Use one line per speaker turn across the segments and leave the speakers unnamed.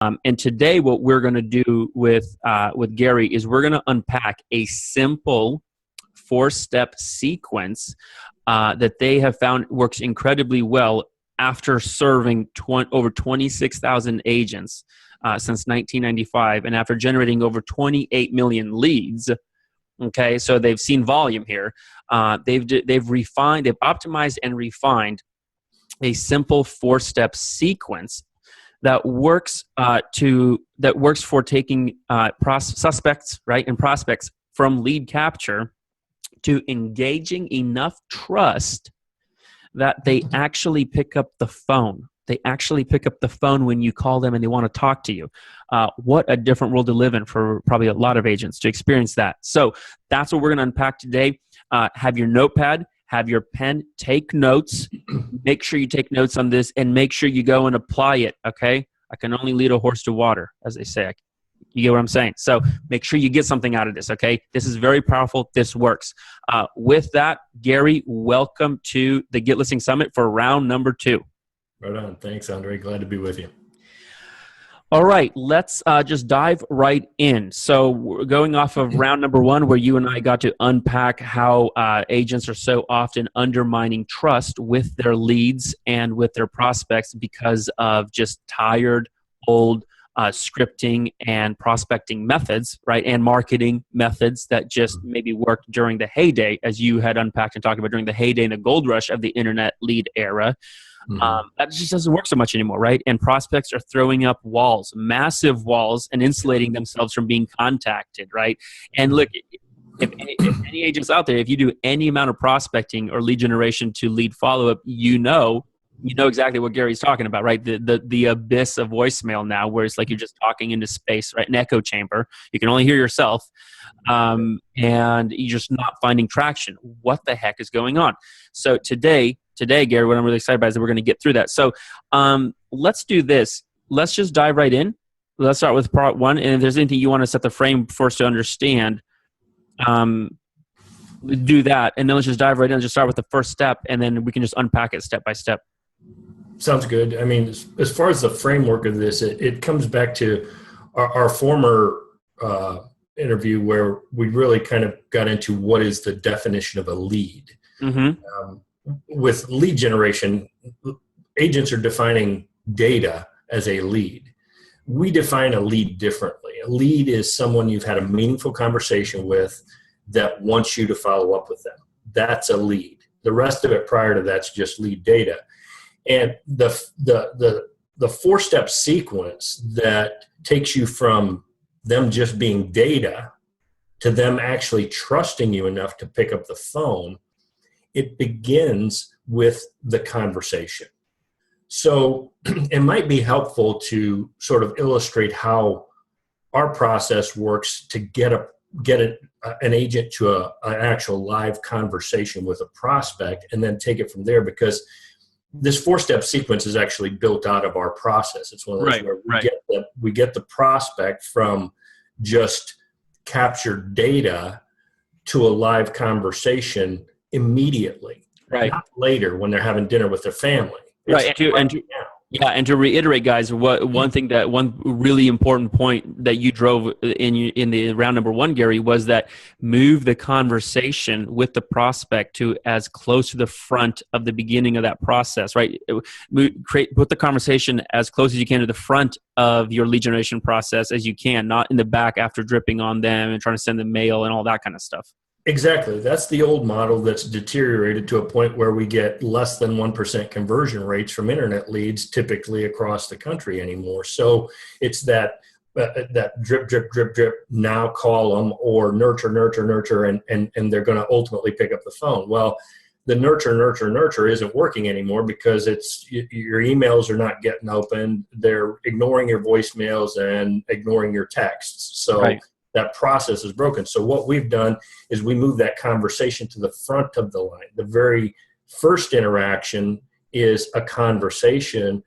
And today, what we're going to do with Gary is we're going to unpack a simple 4-step sequence that they have found works incredibly well after serving over 26,000 agents since 1995, and after generating over 28 million leads. Okay, so they've seen volume here. They've optimized and refined a simple 4-step sequence that works for taking suspects, right, and prospects from lead capture to engaging enough trust that they actually pick up the phone. They actually pick up the phone when you call them and they want to talk to you. What a different world to live in for probably a lot of agents to experience that. So that's what we're going to unpack today. Have your notepad, have your pen, take notes. Make sure you take notes on this and make sure you go and apply it, okay? I can only lead a horse to water, as they say. You get what I'm saying? So make sure you get something out of this, okay? This is very powerful. This works. With that, Gary, welcome to the Get Listing Summit for round number 2.
Right on. Thanks, Andre. Glad to be with you.
All right, let's just dive right in. So we're going off of round number 1, where you and I got to unpack how agents are so often undermining trust with their leads and with their prospects because of just tired, old scripting and prospecting methods, right? And marketing methods that just maybe worked during the heyday, as you had unpacked and talked about, during the heyday and the gold rush of the internet lead era. That just doesn't work so much anymore, right? And prospects are throwing up walls, massive walls, and insulating themselves from being contacted, right? And look, if any agents out there, if you do any amount of prospecting or lead generation to lead follow-up, you know exactly what Gary's talking about, right? The abyss of voicemail now, where it's like you're just talking into space, right? An echo chamber. You can only hear yourself, and you're just not finding traction. What the heck is going on? So today, Gary, what I'm really excited about is that we're going to get through that. So let's do this. Let's just dive right in. Let's start with part 1. And if there's anything you want to set the frame for us to understand, do that. And then let's just dive right in and just start with the first step. And then we can just unpack it step by step.
Sounds good. I mean, as far as the framework of this, it comes back to our former interview where we really kind of got into what is the definition of a lead. With lead generation, agents are defining data as a lead. We define a lead differently. A lead is someone you've had a meaningful conversation with that wants you to follow up with them. That's a lead. The rest of it prior to that's just lead data. And the 4-step sequence that takes you from them just being data to them actually trusting you enough to pick up the phone, it begins with the conversation. So it might be helpful to sort of illustrate how our process works to get an agent to an actual live conversation with a prospect and then take it from there, because this 4-step sequence is actually built out of our process. It's one of those where we get the prospect from just captured data to a live conversation immediately, not later when they're having dinner with their family. And to reiterate, guys, one really important point that you drove in the round number 1, Gary, was that move the conversation with the prospect to as close to the front of the beginning of that process, right? Put the conversation as close as you can to the front of your lead generation process as you can, not in the back after dripping on them and trying to send them mail and all that kind of stuff. Exactly. That's the old model that's deteriorated to a point where we get less than 1% conversion rates from internet leads typically across the country anymore. So it's that drip, drip, drip, drip, now call them, or nurture, and they're going to ultimately pick up the phone. Well, the nurture isn't working anymore because your emails are not getting open. They're ignoring your voicemails and ignoring your texts. So that process is broken. So what we've done is we move that conversation to the front of the line. The very first interaction is a conversation.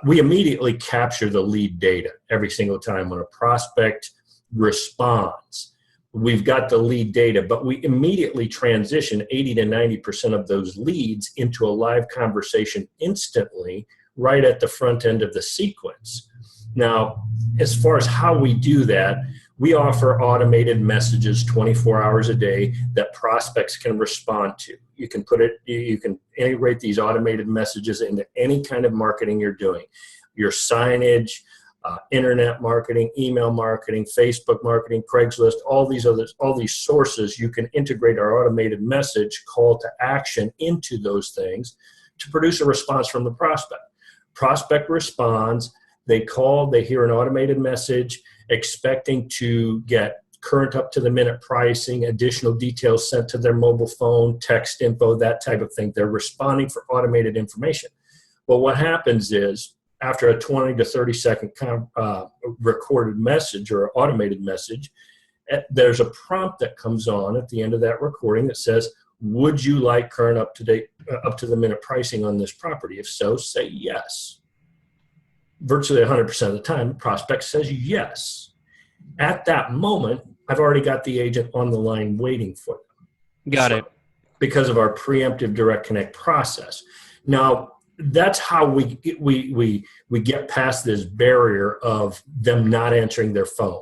We immediately capture the lead data every single time when a prospect responds. We've got the lead data, but we immediately transition 80 to 90% of those leads into a live conversation instantly right at the front end of the sequence. Now, as far as how we do that, we offer automated messages 24 hours a day that prospects can respond to. You can integrate these automated messages into any kind of marketing you're doing. Your signage, internet marketing, email marketing, Facebook marketing, Craigslist, all these sources, you can integrate our automated message call to action into those things to produce a response from the prospect. Prospect responds, they call, they hear an automated message expecting to get current up to the minute pricing, additional details sent to their mobile phone, text info, that type of thing. They're responding for automated information. But what happens is after a 20 to 30 second recorded message or automated message, there's a prompt that comes on at the end of that recording that says, would you like current up to the minute pricing on this property? If so, say yes. Virtually 100% of the time, the prospect says yes. At that moment, I've already got the agent on the line waiting for them.
Got it.
Because of our preemptive direct connect process. Now, that's how we get past this barrier of them not answering their phone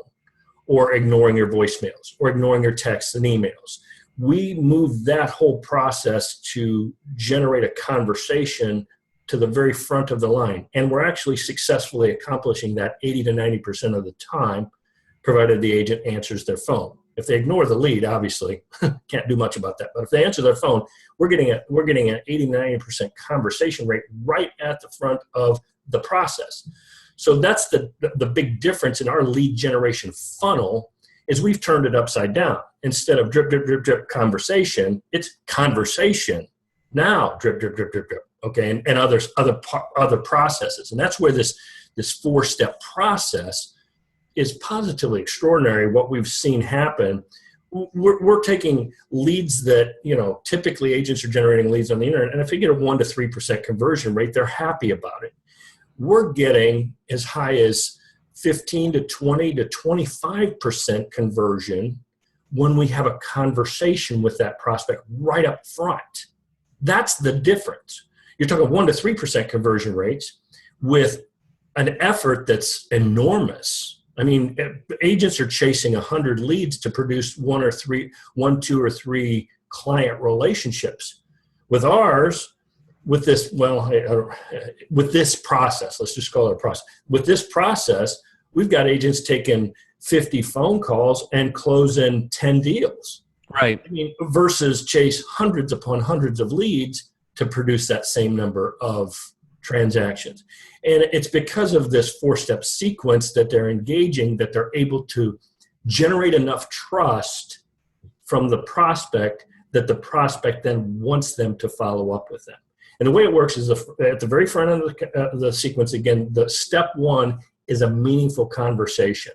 or ignoring your voicemails or ignoring your texts and emails. We move that whole process to generate a conversation to the very front of the line. And we're actually successfully accomplishing that 80 to 90% of the time, provided the agent answers their phone. If they ignore the lead, obviously, can't do much about that. But if they answer their phone, we're getting an 80, 90% conversation rate right at the front of the process. So that's the big difference in our lead generation funnel is we've turned it upside down. Instead of drip, drip, drip, drip conversation, it's conversation. Now, drip, drip, drip, drip, drip. Okay, and other processes. And that's where this 4-step process is positively extraordinary. What we've seen happen, we're taking leads that, typically agents are generating leads on the internet, and if they get a 1 to 3% conversion rate, they're happy about it. We're getting as high as 15 to 20 to 25% conversion when we have a conversation with that prospect right up front. That's the difference. You're talking 1 to 3% conversion rates with an effort that's enormous. I mean, agents are chasing 100 leads to produce 1, 2, or 3 client relationships. With ours, with this process, let's just call it a process. With this process, we've got agents taking 50 phone calls and closing 10 deals.
Right.
I mean, versus chase hundreds upon hundreds of leads to produce that same number of transactions. And it's because of this 4-step sequence that they're engaging that they're able to generate enough trust from the prospect that the prospect then wants them to follow up with them. And the way it works is at the very front of the sequence, again, the step 1 is a meaningful conversation.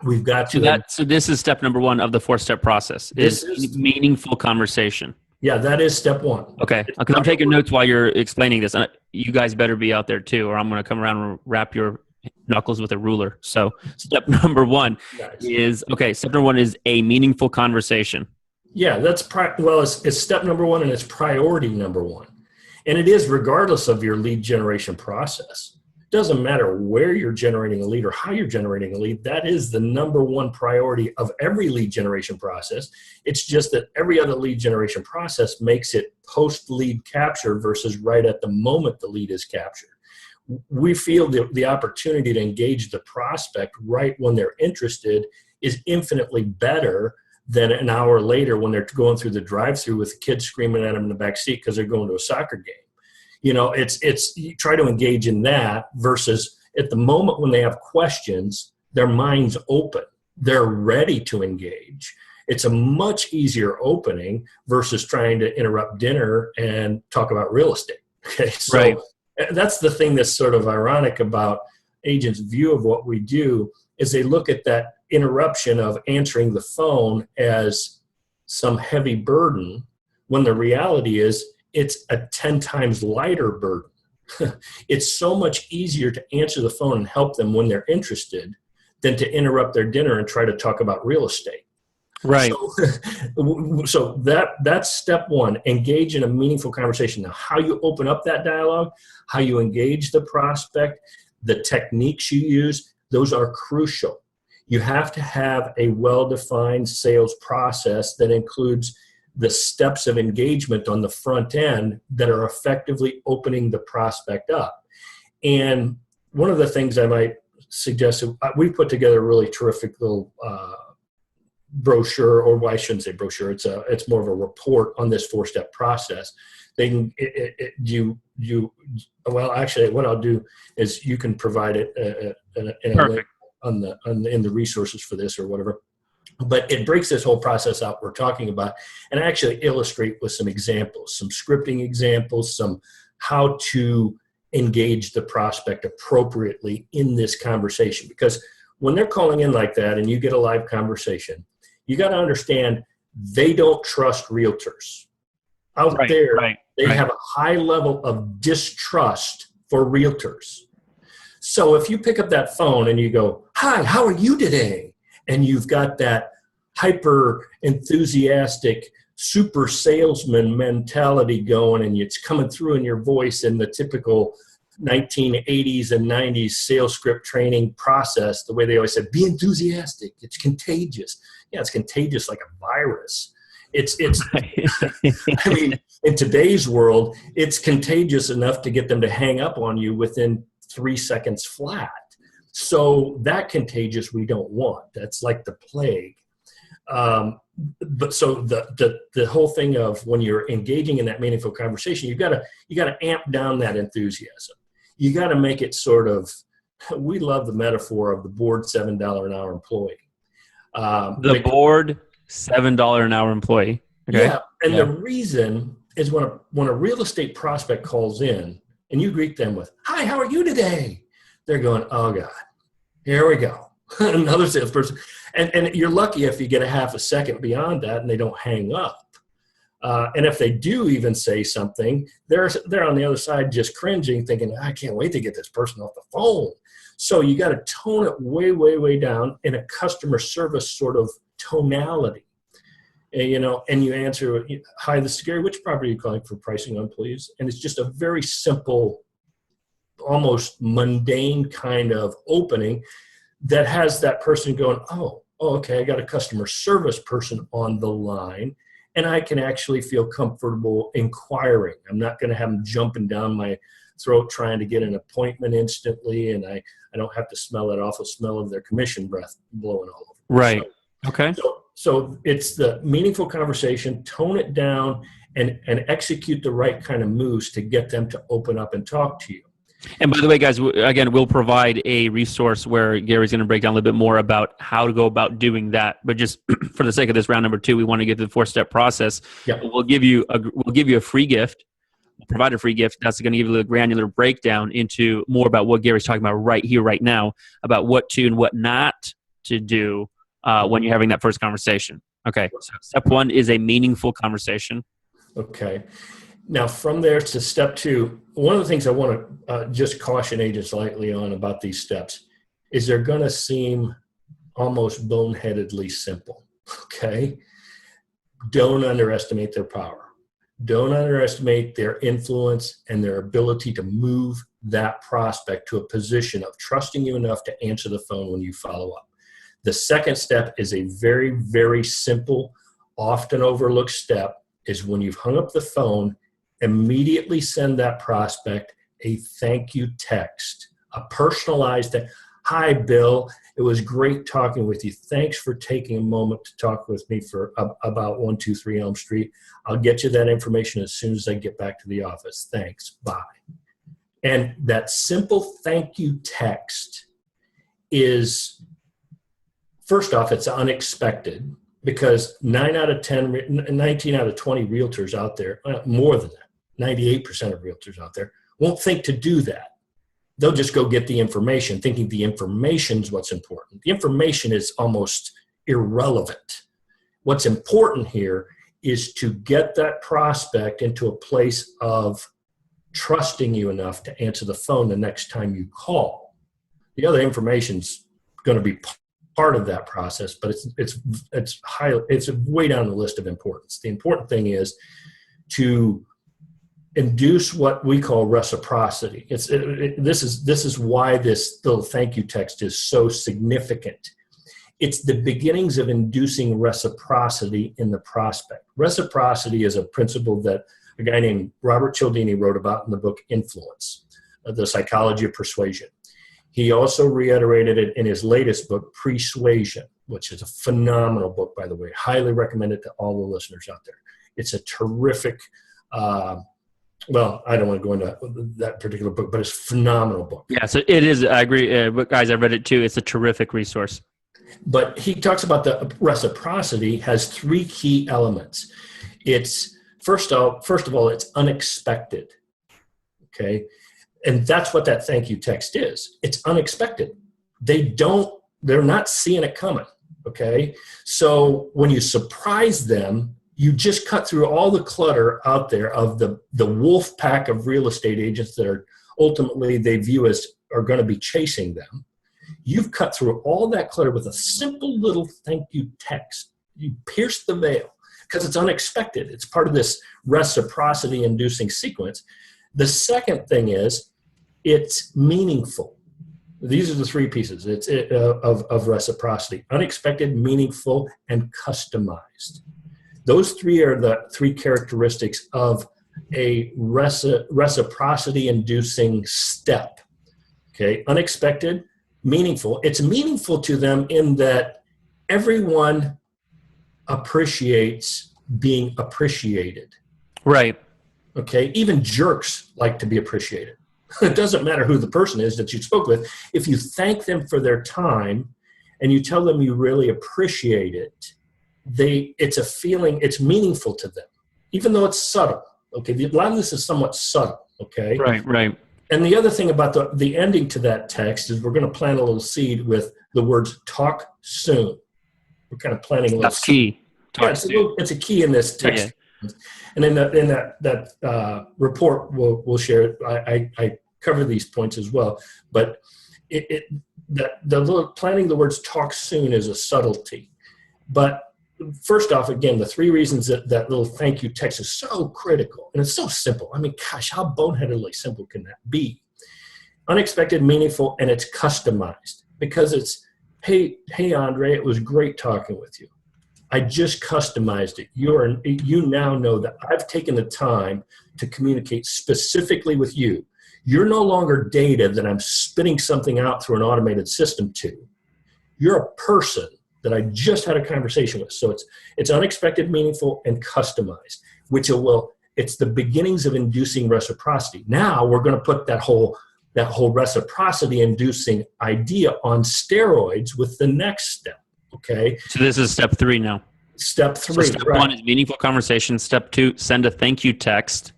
We've got to...
So this is step number 1 of the 4-step process, is meaningful conversation.
Yeah, that is step 1.
Okay, because I'm taking notes while you're explaining this. And you guys better be out there too, or I'm going to come around and wrap your knuckles with a ruler. So step number 1 is a meaningful conversation.
Yeah, that's it's step number 1 and it's priority number 1. And it is regardless of your lead generation process. It doesn't matter where you're generating a lead or how you're generating a lead. That is the number 1 priority of every lead generation process. It's just that every other lead generation process makes it post-lead capture versus right at the moment the lead is captured. We feel the opportunity to engage the prospect right when they're interested is infinitely better than an hour later when they're going through the drive-thru with kids screaming at them in the back seat because they're going to a soccer game. You try to engage in that versus at the moment when they have questions, their mind's open. They're ready to engage. It's a much easier opening versus trying to interrupt dinner and talk about real estate. Okay, so
right.
That's the thing that's sort of ironic about agents' view of what we do is they look at that interruption of answering the phone as some heavy burden when the reality is it's a 10 times lighter burden. It's so much easier to answer the phone and help them when they're interested than to interrupt their dinner and try to talk about real estate.
Right.
So that's step 1, engage in a meaningful conversation. Now, how you open up that dialogue, how you engage the prospect, the techniques you use, those are crucial. You have to have a well-defined sales process that includes the steps of engagement on the front end that are effectively opening the prospect up. And one of the things I might suggest, we put together a really terrific little brochure, or I shouldn't say brochure, it's more of a report on this 4-step process. They can, well, actually, what I'll do is you can provide it in a link in the resources for this or whatever. But it breaks this whole process out we're talking about and actually illustrate with some examples, some scripting examples, some how to engage the prospect appropriately in this conversation. Because when they're calling in like that and you get a live conversation, you got to understand they don't trust realtors. Out there, they have a high level of distrust for realtors. So if you pick up that phone and you go, "Hi, how are you today?" and you've got that hyper enthusiastic, super salesman mentality going, and it's coming through in your voice in the typical 1980s and 90s sales script training process, the way they always said, be enthusiastic, it's contagious. Yeah, it's contagious like a virus. It's I mean, in today's world, it's contagious enough to get them to hang up on you within 3 seconds flat. So that contagious we don't want. That's like the plague. But so the whole thing of when you're engaging in that meaningful conversation, you got to amp down that enthusiasm. You got to make it sort of, we love the metaphor of the bored $7 an hour employee.
The bored $7 an hour employee. Okay.
Yeah. And the reason is when a real estate prospect calls in and you greet them with, "Hi, how are you today?" They're going, "Oh God, here we go." Another salesperson. And you're lucky if you get a half a second beyond that and they don't hang up. And if they do even say something, they're on the other side just cringing, thinking, "I can't wait to get this person off the phone." So you got to tone it way, way, way down in a customer service sort of tonality. And you answer, "Hi, this is Gary. Which property are you calling for pricing on, please?" And it's just a very simple, almost mundane kind of opening that has that person going, oh, okay, I got a customer service person on the line, and I can actually feel comfortable inquiring. I'm not going to have them jumping down my throat trying to get an appointment instantly, and I don't have to smell that awful smell of their commission breath blowing all over.
Right. Okay.
So it's the meaningful conversation, tone it down, and execute the right kind of moves to get them to open up and talk to you.
And by the way, guys, again, we'll provide a resource where Gary's going to break down a little bit more about how to go about doing that. But just for the sake of this round number 2, we want to get to the 4-step process.
Yep.
We'll give you a free gift. We'll provide a free gift that's going to give you a granular breakdown into more about what Gary's talking about right here, right now, about what to and what not to do when you're having that first conversation. Okay. So step 1 is a meaningful conversation.
Okay. Now, from there to step 2, one of the things I want to just caution agents lightly on about these steps is they're going to seem almost boneheadedly simple, okay? Don't underestimate their power. Don't underestimate their influence and their ability to move that prospect to a position of trusting you enough to answer the phone when you follow up. The second step is a very, very simple, often overlooked step, is when you've hung up the phone, immediately send that prospect a thank you text, a personalized thing. "Hi, Bill. It was great talking with you. Thanks for taking a moment to talk with me for about 123 Elm Street. I'll get you that information as soon as I get back to the office. Thanks. Bye." And that simple thank you text is, first off, it's unexpected because 19 out of 20 realtors out there, more than that, 98% of realtors out there won't think to do that. They'll just go get the information, thinking the information is what's important. The information is almost irrelevant. What's important here is to get that prospect into a place of trusting you enough to answer the phone the next time you call. The other information's going to be part of that process, but it's way down the list of importance. The important thing is to induce what we call reciprocity. This is why this little thank you text is so significant. It's the beginnings of inducing reciprocity in the prospect. Reciprocity is a principle that a guy named Robert Cialdini wrote about in the book Influence, The Psychology of Persuasion. He also reiterated it in his latest book, Persuasion, which is a phenomenal book, by the way. Highly recommend it to all the listeners out there. It's a terrific, well, I don't want to go into that particular book, but it's a phenomenal book.
Yeah, so it is. I agree. Guys, I read it too. It's a terrific resource.
But he talks about the reciprocity has three key elements. It's, first of all, it's unexpected, okay? And that's what that thank you text is. It's unexpected. They're not seeing it coming, okay? So when you surprise them, you just cut through all the clutter out there of the wolf pack of real estate agents that are ultimately they view as are going to be chasing them. You've cut through all that clutter with a simple little thank you text. You pierce the veil because it's unexpected. It's part of this reciprocity inducing sequence. The second thing is it's meaningful. These are the three pieces of reciprocity: unexpected, meaningful, and customized. Those three are the three characteristics of a reciprocity-inducing step. Okay, unexpected, meaningful. It's meaningful to them in that everyone appreciates being appreciated.
Right.
Okay, even jerks like to be appreciated. It doesn't matter who the person is that you spoke with. If you thank them for their time and you tell them you really appreciate it, it's a feeling, it's meaningful to them, even though it's subtle. Okay, a lot of this is somewhat subtle. Okay,
right.
And the other thing about the ending to that text is we're going to plant a little seed with the words "talk soon." We're kind of planting a little.
That's key.
It's a key in this text. Yeah. And in that report we'll share it. I cover these points as well, but planting the words "talk soon" is a subtlety, but first off, again, the three reasons that little thank you text is so critical, and it's so simple. I mean, gosh, how boneheadedly simple can that be? Unexpected, meaningful, and it's customized because it's, hey, Andre, it was great talking with you. I just customized it. You now know that I've taken the time to communicate specifically with you. You're no longer data that I'm spitting something out through an automated system to. You're a person that I just had a conversation with. So it's unexpected, meaningful, and customized, which it's the beginnings of inducing reciprocity. Now we're going to put that whole reciprocity inducing idea on steroids with the next step. Okay.
So this is step 3 now.
Step 3.
So step 1 is meaningful conversation. Step 2, send a thank you text.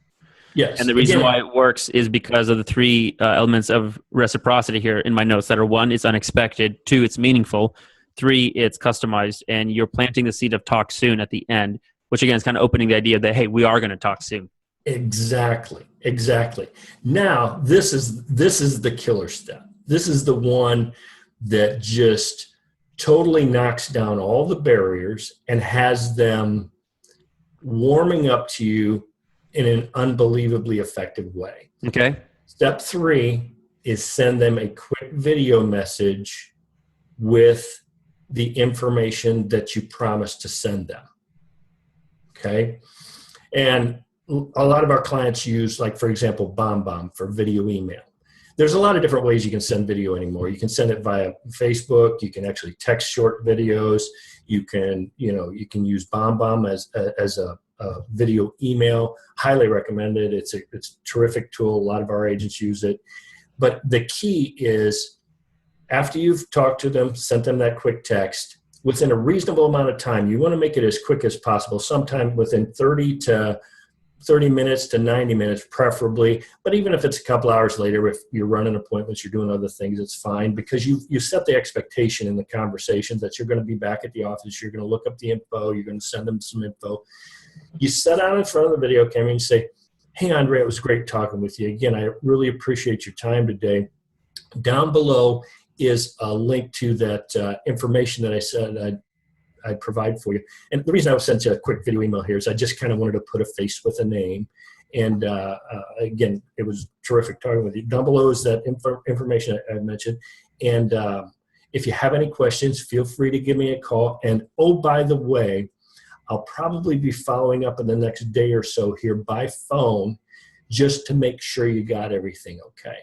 Yes.
And the reason why it works is because of the 3 elements of reciprocity here in my notes that are: 1, it's unexpected; 2, it's meaningful; 3, it's customized. And you're planting the seed of talk soon at the end, which again is kind of opening the idea that, hey, we are going to talk soon.
Exactly. Now, this is the killer step. This is the one that just totally knocks down all the barriers and has them warming up to you in an unbelievably effective way.
Okay.
Step 3 is send them a quick video message with the information that you promised to send them. Okay. And a lot of our clients use, like, for example, BombBomb for video email. There's a lot of different ways you can send video anymore. You can send it via Facebook. You can actually text short videos. You can use BombBomb as a video email. Highly recommended. It's a terrific tool. A lot of our agents use it. But the key is, after you've talked to them, sent them that quick text, within a reasonable amount of time, you want to make it as quick as possible, sometime within 30 minutes to 90 minutes preferably. But even if it's a couple hours later, if you're running appointments, you're doing other things, it's fine, because you set the expectation in the conversation that you're going to be back at the office. You're going to look up the info. You're going to send them some info. You sit down in front of the video camera and you say, "Hey, Andre, it was great talking with you. Again, I really appreciate your time today. Down below is a link to that information that I said I'd provide for you." And the reason I was sent you a quick video email here is I just kind of wanted to put a face with a name. And again, it was terrific talking with you. Down below is that information I mentioned. And if you have any questions, feel free to give me a call. And oh, by the way, I'll probably be following up in the next day or so here by phone just to make sure you got everything okay.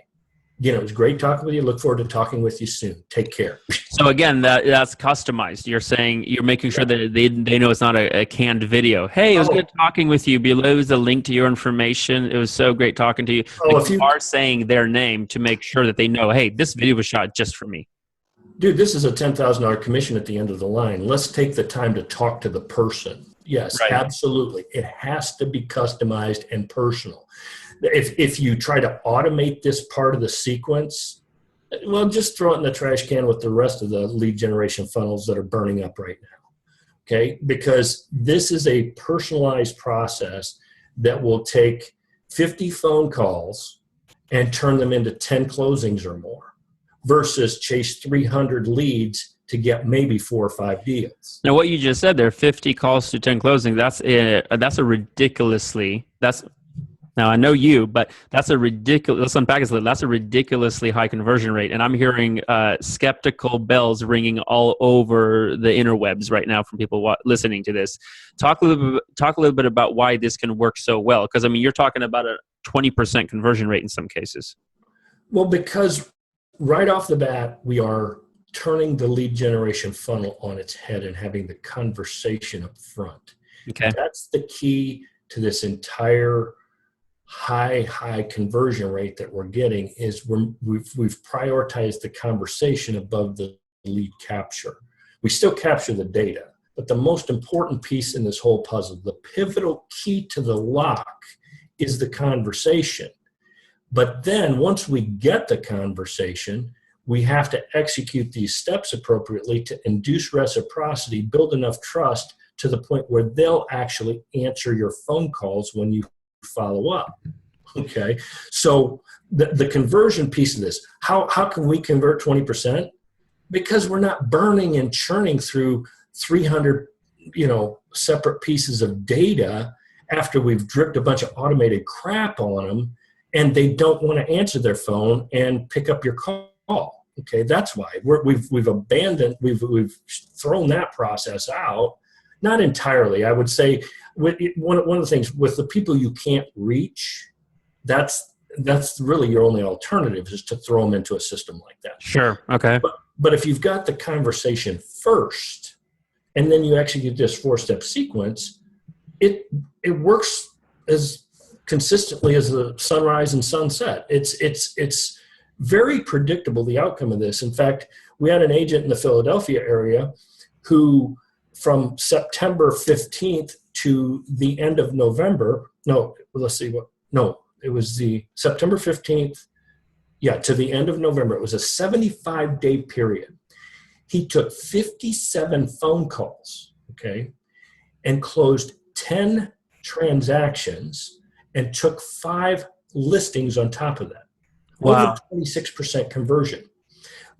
Again, it was great talking with you. Look forward to talking with you soon. Take care.
So again, that's customized. You're saying you're making sure that they know it's not a canned video. Hey, it was good talking with you. Below is a link to your information. It was so great talking to you. Like you are saying their name to make sure that they know, hey, this video was shot just for me.
Dude, this is a $10,000 commission at the end of the line. Let's take the time to talk to the person. Yes, right. Absolutely. It has to be customized and personal. If you try to automate this part of the sequence, well, just throw it in the trash can with the rest of the lead generation funnels that are burning up right now. Okay? Because this is a personalized process that will take 50 phone calls and turn them into 10 closings or more versus chase 300 leads to get maybe 4 or 5 deals.
Now, what you just said there, 50 calls to 10 closings, that's a ridiculously, now I know you, but that's a ridiculous, let's unpack this a little, that's a ridiculously high conversion rate. And I'm hearing skeptical bells ringing all over the interwebs right now from people listening to this. Talk a little bit about why this can work so well. Because I mean, you're talking about a 20% conversion rate in some cases.
Well, because right off the bat, we are turning the lead generation funnel on its head and having the conversation up front.
Okay.
That's the key to this entire high conversion rate that we're getting is we've prioritized the conversation above the lead capture. We still capture the data, but the most important piece in this whole puzzle, the pivotal key to the lock, is the conversation. But then once we get the conversation, we have to execute these steps appropriately to induce reciprocity, build enough trust to the point where they'll actually answer your phone calls when you follow up. Okay. So the conversion piece of this, how can we convert 20%? Because we're not burning and churning through 300, separate pieces of data after we've dripped a bunch of automated crap on them and they don't want to answer their phone and pick up your call. Okay. That's why we've abandoned, we've thrown that process out. Not entirely. I would say one of the things with the people you can't reach, that's really your only alternative is to throw them into a system like that.
Sure. Okay.
But if you've got the conversation first and then you execute this 4-step sequence, it works as consistently as the sunrise and sunset. It's very predictable, the outcome of this. In fact, we had an agent in the Philadelphia area who from September 15th to the end of November, it was the September 15th, to the end of November. It was a 75-day period. He took 57 phone calls, okay, and closed 10 transactions and took 5 listings on top of that.
Wow.
Over 26% conversion.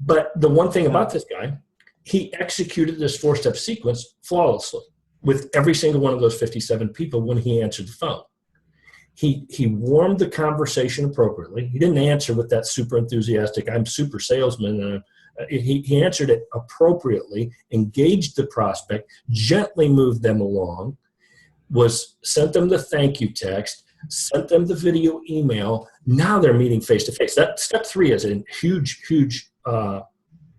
But the one thing about this guy, he executed this 4-step sequence flawlessly with every single one of those 57 people when he answered the phone. He warmed the conversation appropriately. He didn't answer with that super enthusiastic, I'm super salesman. He answered it appropriately, engaged the prospect, gently moved them along, sent them the thank you text, sent them the video email. Now they're meeting face to face. That step 3 is a huge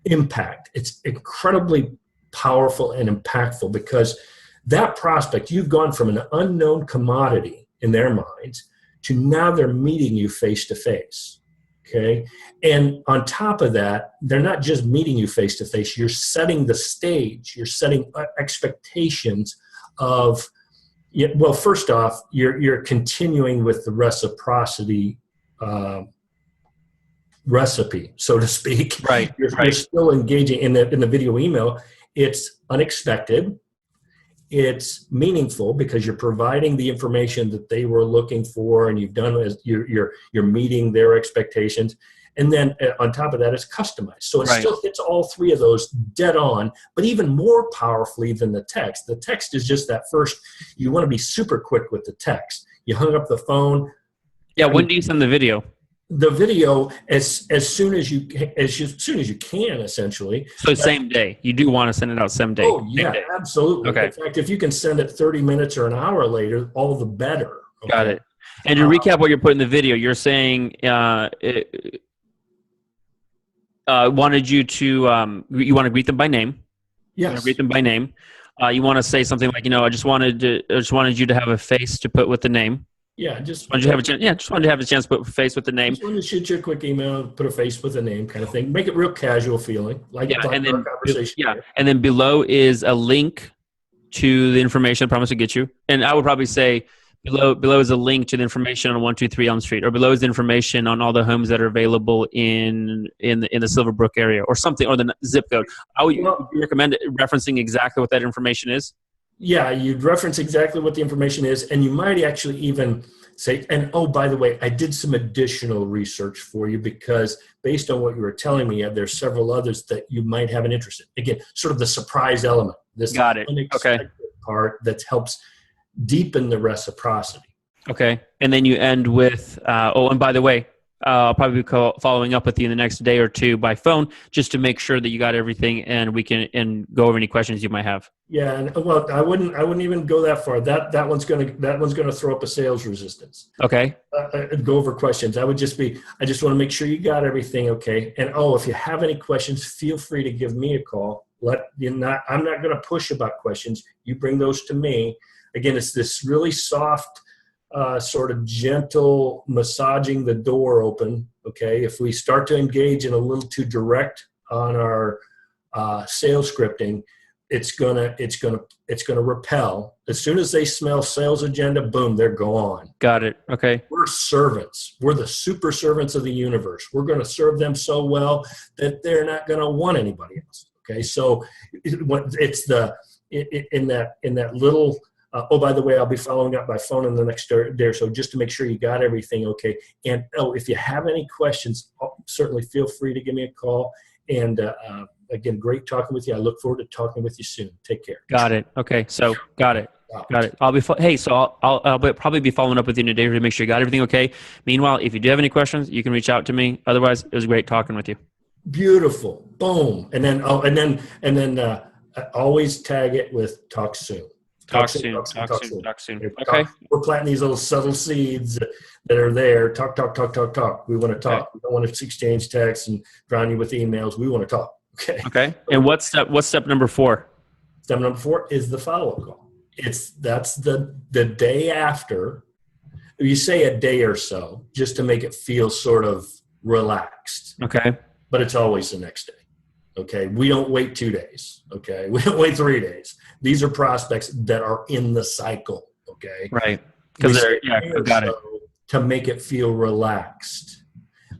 impact. It's incredibly powerful and impactful because that prospect, you've gone from an unknown commodity in their minds to now they're meeting you face to face. Okay. And on top of that, they're not just meeting you face to face. You're setting the stage. You're setting expectations of, well, first off, you're continuing with the reciprocity recipe, so to speak.
Right.
You're still engaging in the video email. It's unexpected. It's meaningful because you're providing the information that they were looking for, and you've done as you're meeting their expectations. And then on top of that, it's customized. So it still hits all 3 of those dead on, but even more powerfully than the text. The text is just that first. You want to be super quick with the text. You hung up the phone.
Yeah. When do you send the video?
The video as soon as you can, essentially.
So same day. You do want to send it out same day.
Oh yeah, absolutely.
Okay.
In fact, if you can send it 30 minutes or an hour later, all the better. Okay?
Got it. And to recap what you're putting in the video, you're saying wanted you to you want to greet them by name.
Yes.
You want to greet them by name. You want to say something like, I just wanted you to have a face to put with the name.
Yeah, just
wanted you to have a chance. Yeah, just wanted to have a chance to put a face with the name.
Just wanted to shoot you a quick email, put a face with a name, kind of thing. Make it real casual feeling, like
and then
our conversation.
and then below is a link to the information I promised to get you. And I would probably say below is a link to the information on 123 Elm Street, or below is the information on all the homes that are available in the Silverbrook area, or something, or the zip code. Would you recommend referencing exactly what that information is?
Yeah, you'd reference exactly what the information is, and you might actually even say, and oh, by the way, I did some additional research for you, because based on what you were telling me, there's several others that you might have an interest in. Again, sort of the surprise element, this unexpected part that helps deepen the reciprocity.
Okay, and then you end with, and by the way, I'll probably be following up with you in the next day or two by phone, just to make sure that you got everything, and we can go over any questions you might have.
Yeah, and well, I wouldn't even go that far. That one's gonna throw up a sales resistance.
Okay.
Go over questions. I just want to make sure you got everything. Okay. And if you have any questions, feel free to give me a call. I'm not going to push about questions. You bring those to me. Again, it's this really soft, sort of gentle massaging the door open. Okay. If we start to engage in a little too direct on our sales scripting, it's gonna repel. As soon as they smell sales agenda, boom, they're gone.
Got it. Okay.
We're servants. We're the super servants of the universe. We're going to serve them so well that they're not going to want anybody else. Okay. So it's in that little, by the way, I'll be following up by phone in the next day or so, just to make sure you got everything. Okay. And if you have any questions, certainly feel free to give me a call. And, again, great talking with you. I look forward to talking with you soon. Take care.
Got it. Okay. So got it. I'll be I'll probably be following up with you in a day to make sure you got everything okay. Meanwhile, if you do have any questions, you can reach out to me. Otherwise, it was great talking with you.
Beautiful. Boom. And then always tag it with talk soon.
Talk soon. Okay.
We're planting these little subtle seeds that are there. Talk. We want to talk. Okay. We don't want to exchange texts and drown you with emails. We want to talk.
Okay. And what's step number 4?
Step number 4 is the follow-up call. That's the day after. You say a day or so, just to make it feel sort of relaxed.
Okay.
But it's always the next day. Okay. We don't wait 2 days. Okay. We don't wait 3 days. These are prospects that are in the cycle. Okay.
Right. Because got it.
To make it feel relaxed,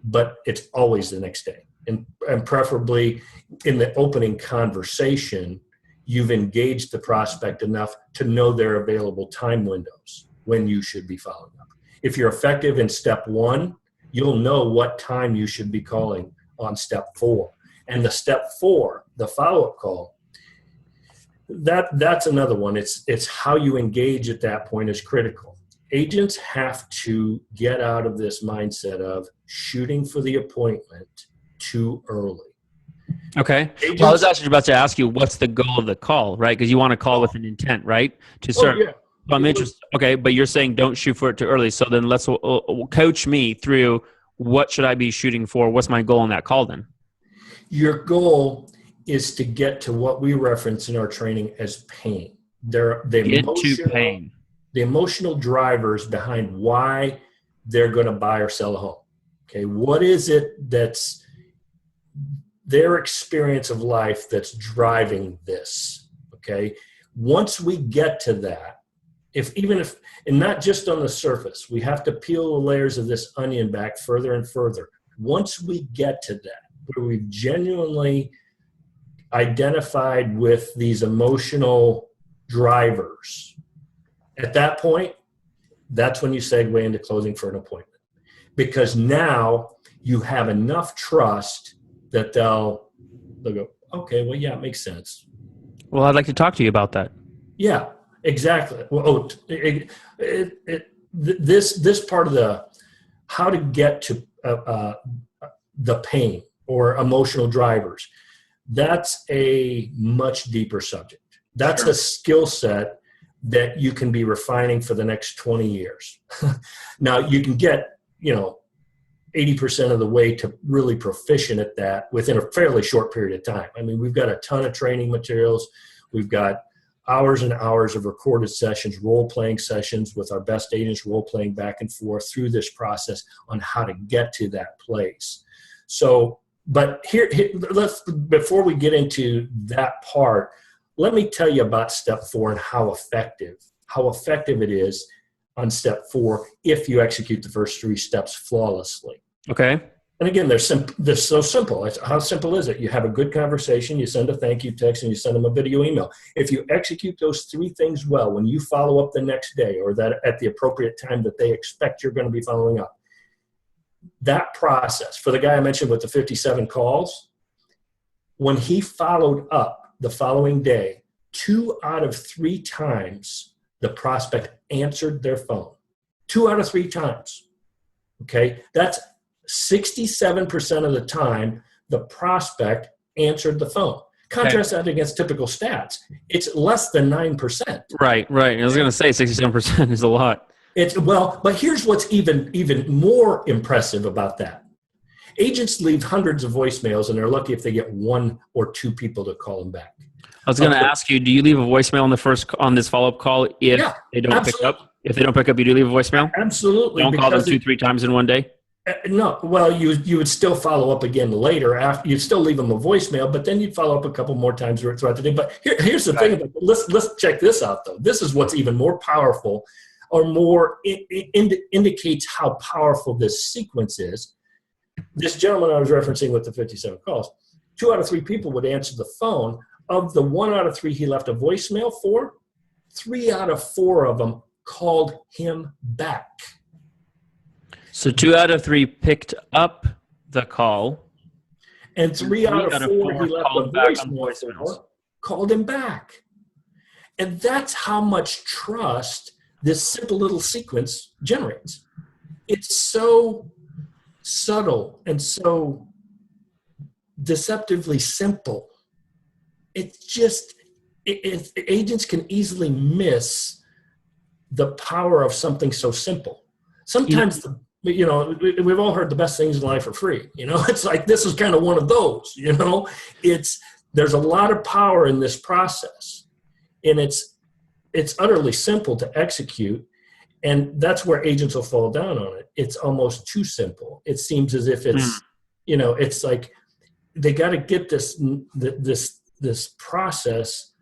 but it's always the next day. And preferably in the opening conversation, you've engaged the prospect enough to know their available time windows when you should be following up. If you're effective in step 1, you'll know what time you should be calling on step 4. And the step 4, the follow-up call, that's another one. It's how you engage at that point is critical. Agents have to get out of this mindset of shooting for the appointment too early.
Okay. Well, I was actually about to ask you, what's the goal of the call, right? Because you want to call with an intent, right? To serve.
Yeah.
So I'm interested. Okay, but you're saying don't shoot for it too early. So then let's coach me through what should I be shooting for? What's my goal on that call then?
Your goal is to get to what we reference in our training as pain.
Pain.
The emotional drivers behind why they're going to buy or sell a home. Okay, what is it that's their experience of life that's driving this? Okay, once we get to that, and not just on the surface, we have to peel the layers of this onion back further and further. Once we get to that, where we've genuinely identified with these emotional drivers, at that point, that's when you segue into closing for an appointment. Because now you have enough trust that they'll go, okay, well, yeah, it makes sense.
Well, I'd like to talk to you about that.
Yeah, exactly. Well, this part of the how to get to the pain or emotional drivers, that's a much deeper subject. That's a skill set that you can be refining for the next 20 years. Now you can get, 80% of the way to really proficient at that within a fairly short period of time. I mean, we've got a ton of training materials. We've got hours and hours of recorded sessions, role-playing sessions with our best agents, role-playing back and forth through this process on how to get to that place. So, but here let's, before we get into that part, let me tell you about step 4 and how effective it is on step 4 if you execute the first 3 steps flawlessly.
Okay.
And again, they're so simple. How simple is it? You have a good conversation, you send a thank you text, and you send them a video email. If you execute those 3 things well, when you follow up the next day or that at the appropriate time that they expect you're going to be following up, that process, for the guy I mentioned with the 57 calls, when he followed up the following day, 2 out of 3 times the prospect answered their phone. 2 out of 3 times. Okay, that's 67% of the time the prospect answered the phone. Contrast that against typical stats. It's less than 9%.
Right. I was going to say 67% is a lot.
But here's what's even more impressive about that. Agents leave hundreds of voicemails, and they're lucky if they get 1 or 2 people to call them back.
I was going to ask you, do you leave a voicemail on this follow-up call if they don't pick up? If they don't pick up, you do leave a voicemail?
Absolutely.
You don't call them 2-3 times in one day?
No. Well, you would still follow up again later. After you'd still leave them a voicemail, but then you'd follow up a couple more times throughout the day. But here's the thing about it. Let's check this out, though. This is what's even more powerful, or more indicates how powerful this sequence is. This gentleman I was referencing with the 57 calls, 2 out of 3 people would answer the phone. Of the 1 out of 3 he left a voicemail for, 3 out of 4 of them called him back.
So 2 out of 3 picked up the call.
And 3 out of 4 he left a voicemail for, called him back. And that's how much trust this simple little sequence generates. It's so subtle and so deceptively simple. It's just, agents can easily miss the power of something so simple. Sometimes, we've all heard the best things in life are free. It's like, this is kind of one of those, there's a lot of power in this process, and it's utterly simple to execute. And that's where agents will fall down on it. It's almost too simple. It seems as if it's, it's like they got to get this process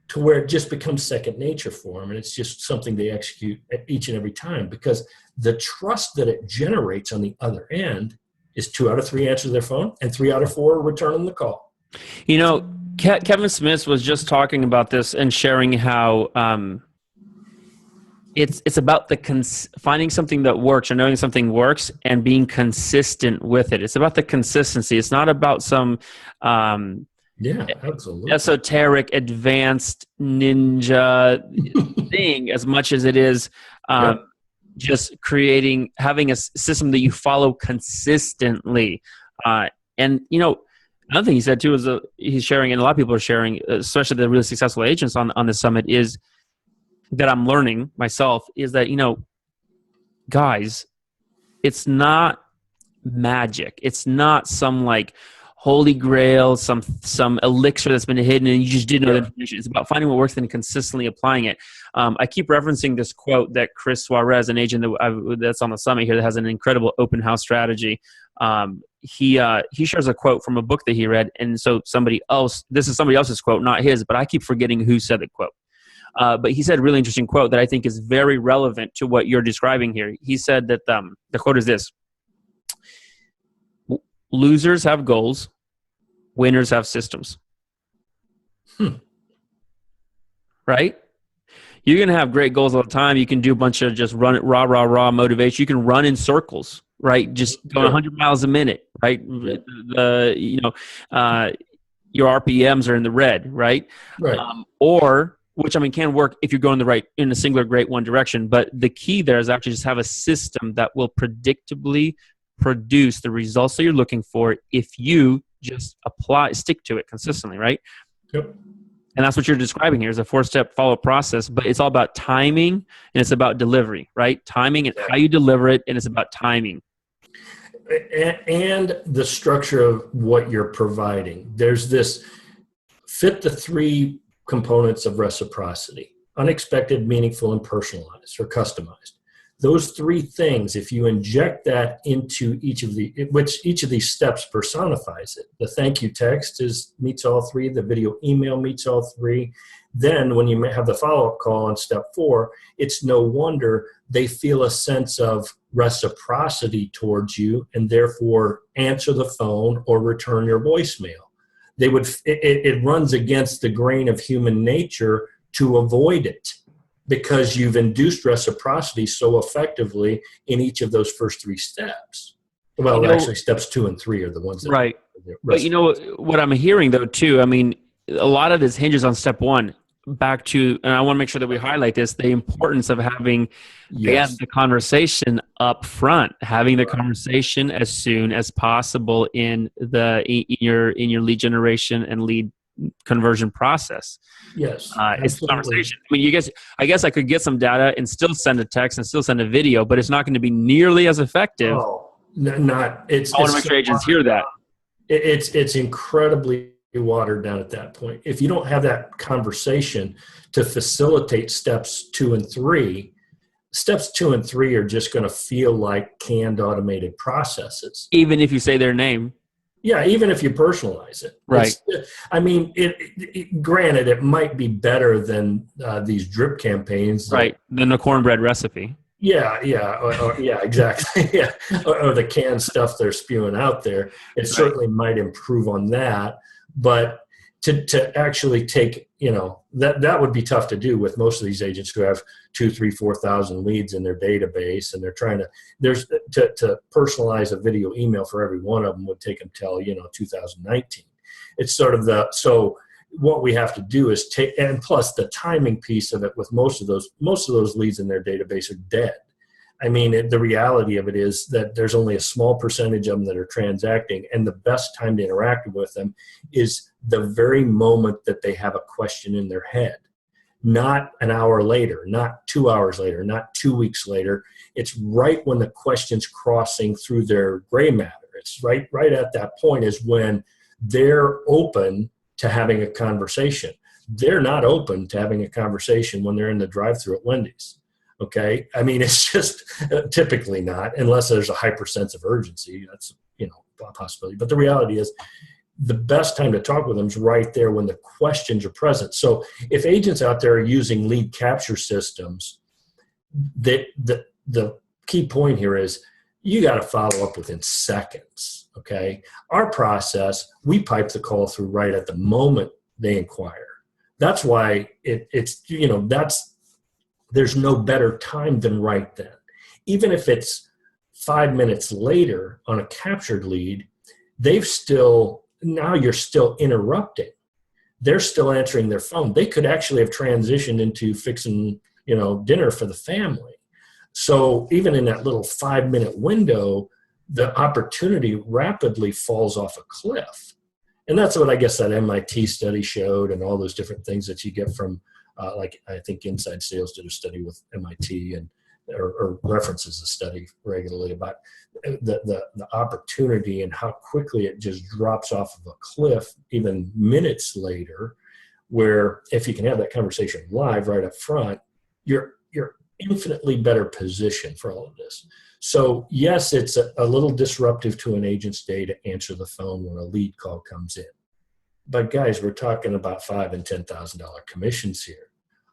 to where it just becomes second nature for them. And it's just something they execute each and every time, because the trust that it generates on the other end is 2 out of 3 answer their phone and 3 out of 4 return the call.
Kevin Smith was just talking about this and sharing how it's about finding something that works or knowing something works and being consistent with it. It's about the consistency. It's not about some
absolutely
esoteric, advanced ninja thing as much as it is just having a system that you follow consistently. And another thing he said too is he's sharing, and a lot of people are sharing, especially the really successful agents on the summit, is that I'm learning myself is that, guys, it's not magic. It's not some like holy grail, some elixir that's been hidden and you just didn't know the information. It's about finding what works and consistently applying it. I keep referencing this quote that Chris Suarez, an agent that's on the summit here that has an incredible open house strategy. He shares a quote from a book that he read. And so this is somebody else's quote, not his, but I keep forgetting who said the quote. But he said a really interesting quote that I think is very relevant to what you're describing here. He said that the quote is this: losers have goals, winners have systems. Right? You're going to have great goals all the time. You can do a bunch of just raw motivation. You can run in circles, right? Just going 100 miles a minute, right? Your RPMs are in the red, right?
Right.
Or which I mean can work if you're going in a singular great one direction. But the key there is actually just have a system that will predictably produce the results that you're looking for if you just stick to it consistently, right?
Yep.
And that's what you're describing here is a 4-step follow-up process, but it's all about timing and it's about delivery, right? Timing and how you deliver it, and it's about timing.
And the structure of what you're providing. There's this fit the 3 components of reciprocity: unexpected, meaningful, and personalized or customized. Those 3 things, if you inject that into each of these steps personifies it. The thank you text meets all 3. The video email meets all 3. Then when you have the follow-up call on step 4, it's no wonder they feel a sense of reciprocity towards you and therefore answer the phone or return your voicemail. It runs against the grain of human nature to avoid it, because you've induced reciprocity so effectively in each of those first 3 steps. Well, actually, steps 2 and 3 are the ones that...
Right. But you know what I'm hearing, though, too, I mean, a lot of this hinges on step 1. Back to, and I want to make sure that we highlight this, the importance of having the conversation up front, having the conversation as soon as possible in your lead generation and lead conversion process.
Yes,
it's the conversation. I mean, I guess I could get some data and still send a text and still send a video, but it's not going to be nearly as effective.
Oh, not. I
want to make sure agents hear that.
It's incredibly watered down at that point. If you don't have that conversation to facilitate steps 2 and 3, steps 2 and 3 are just going to feel like canned automated processes.
Even if you say their name.
Yeah, even if you personalize it.
Right.
I mean, granted, it might be better than these drip campaigns.
Right, than the cornbread recipe.
Yeah, exactly. Yeah, or the canned stuff they're spewing out there. It certainly might improve on that. But to actually take, that would be tough to do with most of these agents who have 2,000, 3,000, 4,000 leads in their database, and they're trying to personalize a video email for every one of them would take them till 2019. It's sort of so what we have to do is take, and plus the timing piece of it with most of those leads in their database are dead. I mean, the reality of it is that there's only a small percentage of them that are transacting, and the best time to interact with them is the very moment that they have a question in their head. Not an hour later, not 2 hours later, not 2 weeks later. It's right when the question's crossing through their gray matter. It's right at that point is when they're open to having a conversation. They're not open to having a conversation when they're in the drive-thru at Wendy's. Okay. I mean, it's just typically not, unless there's a hyper sense of urgency. That's, a possibility. But the reality is the best time to talk with them is right there when the questions are present. So if agents out there are using lead capture systems, the key point here is you got to follow up within seconds. Okay. Our process, we pipe the call through right at the moment they inquire. That's why there's no better time than right then. Even if it's 5 minutes later on a captured lead, now you're still interrupting. They're still answering their phone. They could actually have transitioned into fixing, dinner for the family. So even in that little 5-minute window, the opportunity rapidly falls off a cliff. And that's what I guess that MIT study showed, and all those different things that you get from like I think Inside Sales did a study with MIT or references a study regularly about the opportunity and how quickly it just drops off of a cliff even minutes later, where if you can have that conversation live right up front, you're infinitely better positioned for all of this. So yes, it's a little disruptive to an agent's day to answer the phone when a lead call comes in. But guys, we're talking about $5,000 and $10,000 commissions here.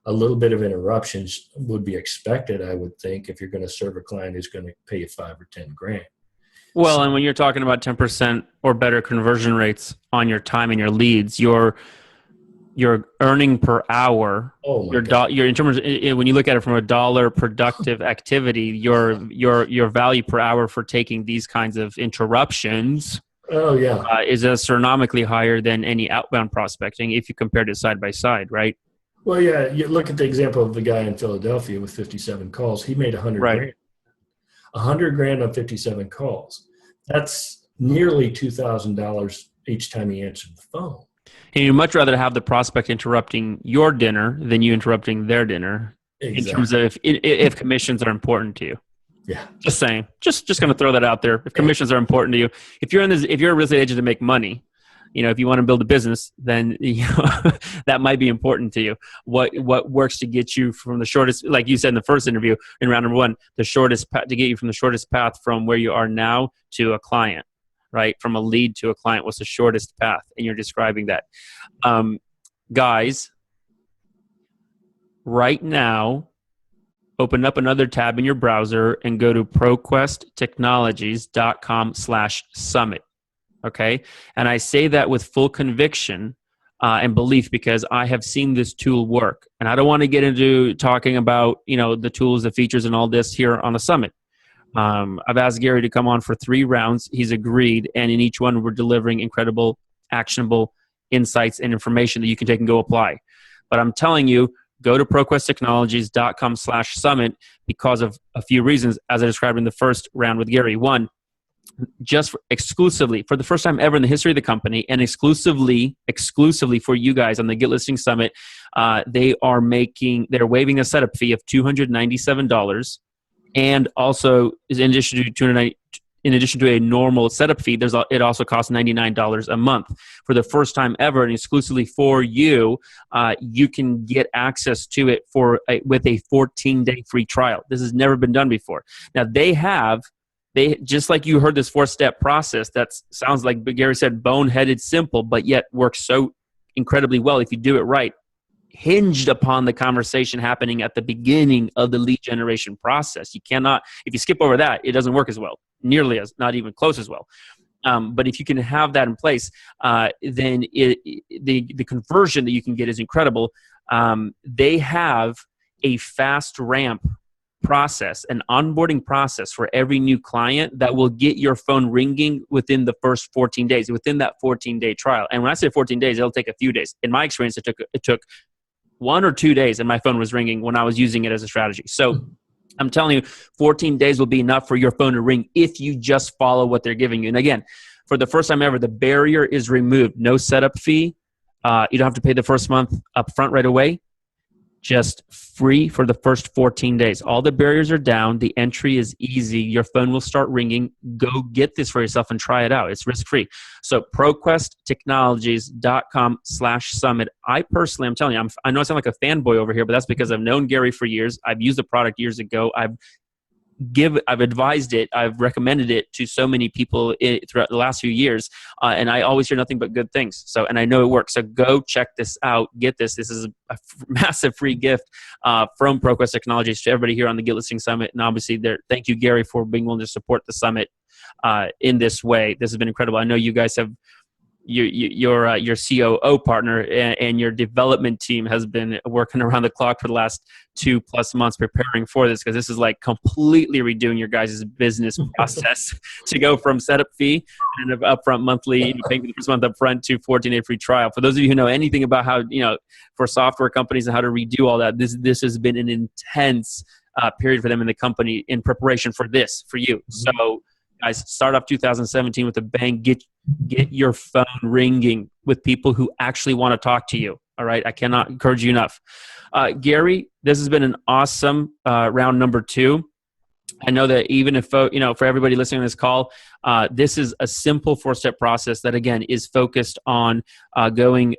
A little bit of interruptions would be expected, I would think, if you're going to serve a client who's going to pay you $5,000 or $10,000.
Well, and when you're talking about 10% or better conversion rates on your time and your leads, your earning per hour, your in terms of, when you look at it from a dollar productive activity, your value per hour for taking these kinds of interruptions is astronomically higher than any outbound prospecting if you compared it side by side, right?
Well, yeah, you look at the example of the guy in Philadelphia with 57 calls. He made 100
Right.
grand. 100 grand on 57 calls. That's nearly $2,000 each time he answered the phone.
And you'd much rather have the prospect interrupting your dinner than you interrupting their dinner in terms
Exactly.
of if commissions are important to you.
Yeah.
Just saying. Just going to throw that out there. If commissions are important to you, if you're a real estate agent to make money, if you want to build a business, then that might be important to you. What works to get you from the shortest, like you said in the first interview in round number one, the shortest path to get you from the shortest path from where you are now to a client, right? From a lead to a client, what's the shortest path? And you're describing that. Guys, right now, open up another tab in your browser and go to proquesttechnologies.com/summit. Okay. And I say that with full conviction and belief because I have seen this tool work. And I don't want to get into talking about, the tools, the features, and all this here on the summit. I've asked Gary to come on for 3 rounds. He's agreed. And in each one, we're delivering incredible, actionable insights and information that you can take and go apply. But I'm telling you, go to proquesttechnologies.com/summit because of a few reasons, as I described in the first round with Gary. One, exclusively for the first time ever in the history of the company, and exclusively for you guys on the Get Listing Summit, they're waiving a setup fee of $297, and also in addition to a normal setup fee, it also costs $99 a month. For the first time ever, and exclusively for you, you can get access to it with a 14-day free trial. This has never been done before. Now they just like you heard this 4-step process that sounds like Gary said, boneheaded, simple, but yet works so incredibly well if you do it right, hinged upon the conversation happening at the beginning of the lead generation process. You cannot, if you skip over that, it doesn't work as well, not even close as well. But if you can have that in place, then the conversion that you can get is incredible. They have a fast ramp process, an onboarding process for every new client that will get your phone ringing within the first 14 days, within that 14-day trial. And when I say 14 days, it'll take a few days. In my experience, it took 1 or 2 days and my phone was ringing when I was using it as a strategy. So I'm telling you, 14 days will be enough for your phone to ring if you just follow what they're giving you. And again, for the first time ever, the barrier is removed. No setup fee. You don't have to pay the first month up front right away. Just free for the first 14 days. All the barriers are down. The entry is easy. Your phone will start ringing. Go get this for yourself and try it out. It's risk-free. So proquesttechnologies.com/summit. I personally, I'm telling you, I know I sound like a fanboy over here, but that's because I've known Gary for years. I've used the product years ago. I've advised it. I've recommended it to so many people throughout the last few years, and I always hear nothing but good things. So, and I know it works. So go check this out. Get this. This is a massive free gift from Proquest Technologies to everybody here on the Get Listing Summit. And obviously, thank you, Gary, for being willing to support the summit in this way. This has been incredible. I know you guys have your COO partner and your development team has been working around the clock for the last 2+ months preparing for this, because this is like completely redoing your guys' business process to go from setup fee and upfront monthly, paying for the first month upfront, to 14-day free trial. For those of you who know anything about how, for software companies and how to redo all that, this has been an intense period for them in the company in preparation for this, for you. So guys, start off 2017 with a bang. Get your phone ringing with people who actually want to talk to you. All right, I cannot encourage you enough. Gary, this has been an awesome round number 2. I know that even if, for everybody listening to this call, this is a simple 4-step process that, again, is focused on going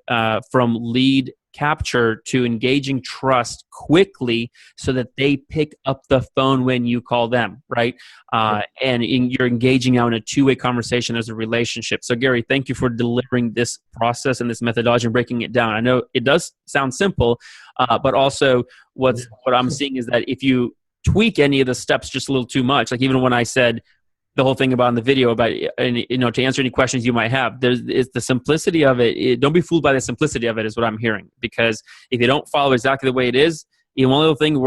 from lead capture to engaging trust quickly so that they pick up the phone when you call them, right? And you're engaging now in a 2-way conversation as a relationship. So Gary, thank you for delivering this process and this methodology and breaking it down. I know it does sound simple, but also what I'm seeing is that if you tweak any of the steps just a little too much, like even when I said the whole thing about in the video about, to answer any questions you might have, it's the simplicity of it. Don't be fooled by the simplicity of it is what I'm hearing, because if you don't follow exactly the way it is, even one little thing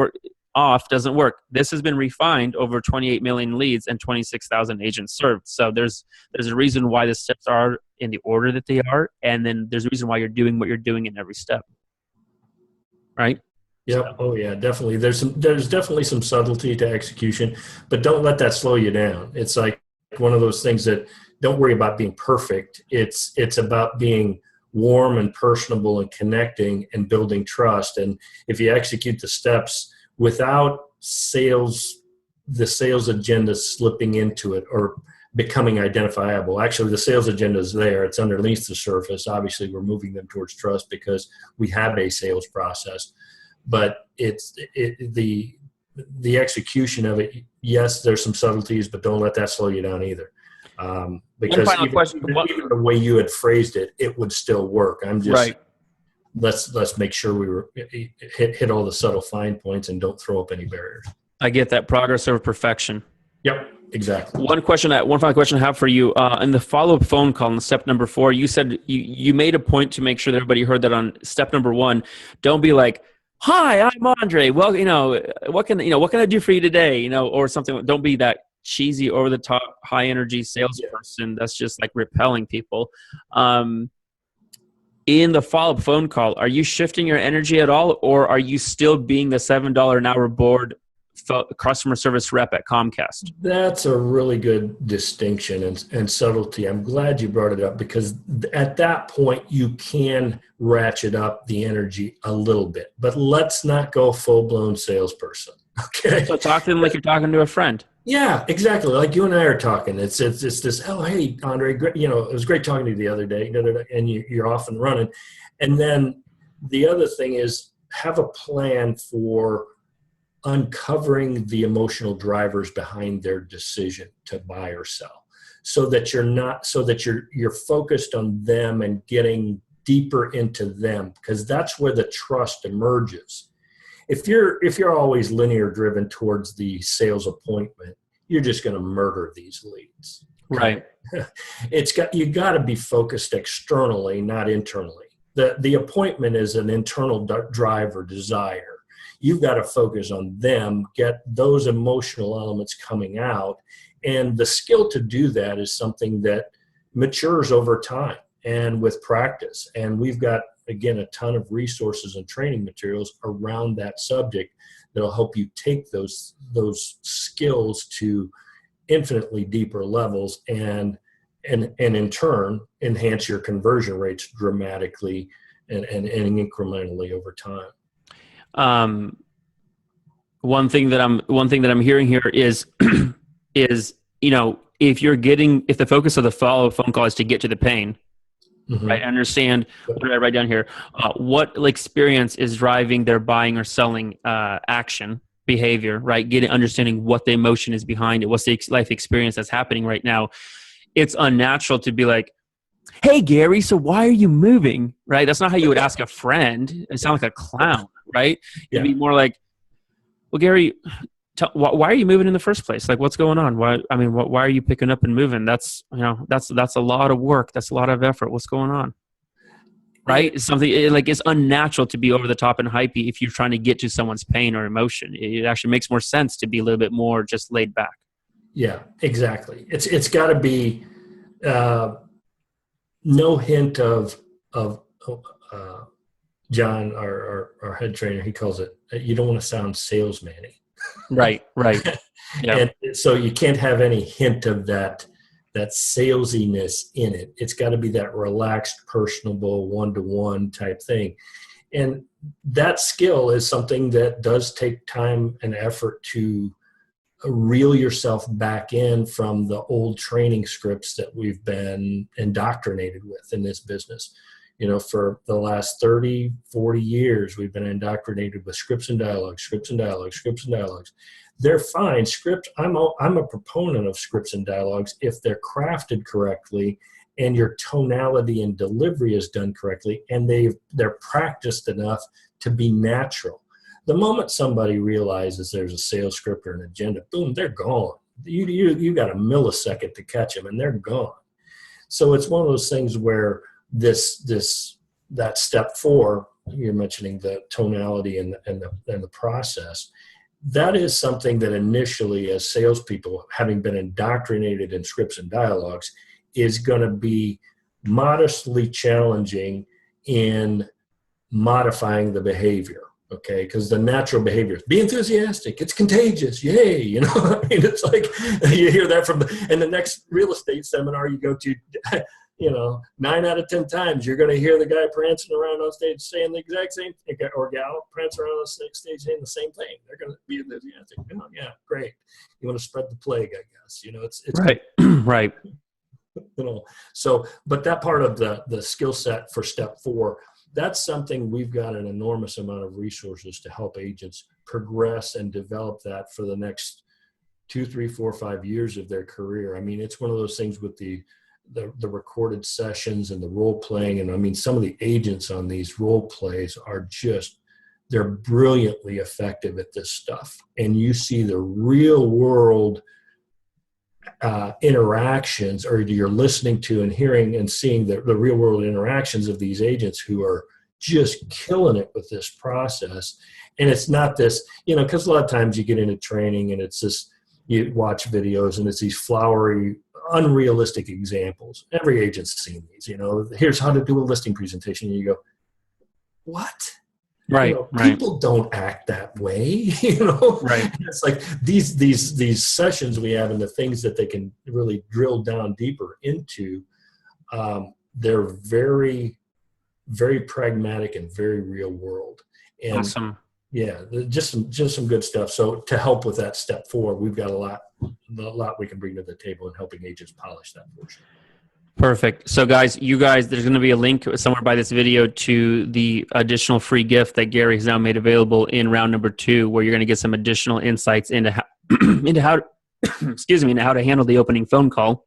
off doesn't work. This has been refined over 28 million leads and 26,000 agents served. So there's a reason why the steps are in the order that they are, and then there's a reason why you're doing what you're doing in every step. right?
Yep. Oh yeah, definitely. There's definitely some subtlety to execution, but don't let that slow you down. It's like one of those things that don't worry about being perfect. It's about being warm and personable and connecting and building trust. And if you execute the steps without the sales agenda slipping into it or becoming identifiable. Actually, the sales agenda is there. It's underneath the surface. Obviously, we're moving them towards trust because we have a sales process. But the execution of it. Yes, there's some subtleties, but don't let that slow you down either.
One
Because
final question.
even the way you had phrased it, it would still work. I'm just
Right.
let's make sure we hit all the subtle fine points and don't throw up any barriers.
I get that, progress over perfection.
Yep, exactly.
One final question I have for you. In the follow-up phone call in step number 4, you said you made a point to make sure that everybody heard that on step number 1. Don't be like, "Hi, I'm Andre. Well, what can I do for you today?" Or something. Don't be that cheesy, over the top, high energy salesperson that's just like repelling people. In the follow-up phone call, are you shifting your energy at all, or are you still being the $7 an hour board customer service rep at Comcast?
That's a really good distinction and subtlety. I'm glad you brought it up because at that point you can ratchet up the energy a little bit, but let's not go full-blown salesperson. Okay.
So talk to them like you're talking to a friend.
Yeah, exactly. Like you and I are talking. It's this. Oh, hey, Andre. Great, it was great talking to you the other day. And you're off and running. And then the other thing is have a plan for uncovering the emotional drivers behind their decision to buy or sell, so that you're focused on them and getting deeper into them, because that's where the trust emerges. If you're always linear driven towards the sales appointment, you're just going to murder these leads.
Right.
You got to be focused externally, not internally. The appointment is an internal drive or desire. You've got to focus on them, get those emotional elements coming out. And the skill to do that is something that matures over time and with practice. And we've got, again, a ton of resources and training materials around that subject that'll help you take those skills to infinitely deeper levels and in turn enhance your conversion rates dramatically and incrementally over time.
One thing that I'm hearing here is if the focus of the follow-up phone call is to get to the pain, mm-hmm. right? Understand what did I write down here? What experience is driving their buying or selling action behavior, right? Understanding what the emotion is behind it. What's the life experience that's happening right now? It's unnatural to be like, "Hey, Gary, so why are you moving?" Right? That's not how you would ask a friend. It sounds like a clown, right? It'd be more like, "Well, Gary, why are you moving in the first place? Like, what's going on? Why are you picking up and moving? That's a lot of work. That's a lot of effort. What's going on?" Right? It's something it's unnatural to be over the top and hypey if you're trying to get to someone's pain or emotion. It actually makes more sense to be a little bit more just laid back.
Yeah, exactly. It's got to be no hint of John, our head trainer. He calls it, you don't want to sound salesman-y.
Right.
Yeah. And so you can't have any hint of that salesiness in it. It's got to be that relaxed, personable, one-to-one type thing. And that skill is something that does take time and effort to reel yourself back in from the old training scripts that we've been indoctrinated with in this business. For the last 30, 40 years, we've been indoctrinated with scripts and dialogues. They're fine. I'm a proponent of scripts and dialogues if they're crafted correctly and your tonality and delivery is done correctly and they're practiced enough to be natural. The moment somebody realizes there's a sales script or an agenda, boom, they're gone. You got a millisecond to catch them and they're gone. So it's one of those things where that step 4, you're mentioning the tonality and the process. That is something that initially, as salespeople, having been indoctrinated in scripts and dialogues, is going to be modestly challenging in modifying the behavior. Okay, because the natural behavior is be enthusiastic, it's contagious, yay, you know. I mean, it's like you hear that from the next real estate seminar you go to, you know, 9 out of 10 times you're going to hear the guy prancing around on stage saying the exact same thing, or gal prancing around on stage saying the same thing. They're going to be enthusiastic. Oh, yeah, great. You want to spread the plague, I guess. You know, it's
right. Right.
you know. So, but that part of the skill set for step 4, that's something we've got an enormous amount of resources to help agents progress and develop that for the next 2, 3, 4, 5 years of their career. I mean, it's one of those things with the recorded sessions and the role playing. And I mean, some of the agents on these role plays are just, they're brilliantly effective at this stuff. And you see the real world interactions, or you're listening to and hearing and seeing the real world interactions of these agents who are just killing it with this process. And it's not this, you know, because a lot of times you get into training and it's this, you watch videos and it's these flowery, unrealistic examples. Every agent's seen these, you know, here's how to do a listing presentation. And you go, what?
Right,
you know,
right.
People don't act that way, you know.
Right.
It's like these sessions we have and the things that they can really drill down deeper into. They're very, very pragmatic and very real world. And
Awesome.
yeah, just some good stuff. So to help with that step 4, we've got a lot we can bring to the table in helping agents polish that portion.
Perfect. So guys, there's going to be a link somewhere by this video to the additional free gift that Gary has now made available in round number 2, where you're going to get some additional insights into how, into how to handle the opening phone call.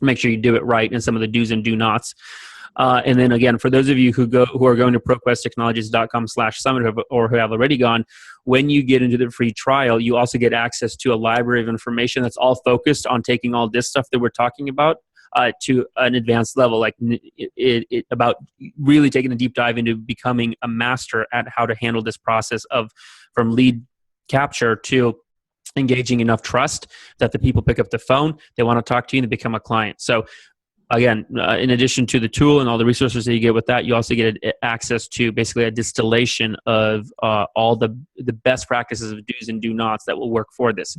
Make sure you do it right, and some of the do's and do nots. And then again, for those of you who are going to proquesttechnologies.com/summit or who have already gone, when you get into the free trial, you also get access to a library of information that's all focused on taking all this stuff that we're talking about to an advanced level, like about really taking a deep dive into becoming a master at how to handle this process from lead capture to engaging enough trust that the people pick up the phone, they want to talk to you, and they become a client. So again, in addition to the tool and all the resources that you get with that, you also get access to basically a distillation of all the best practices of do's and do nots that will work for this.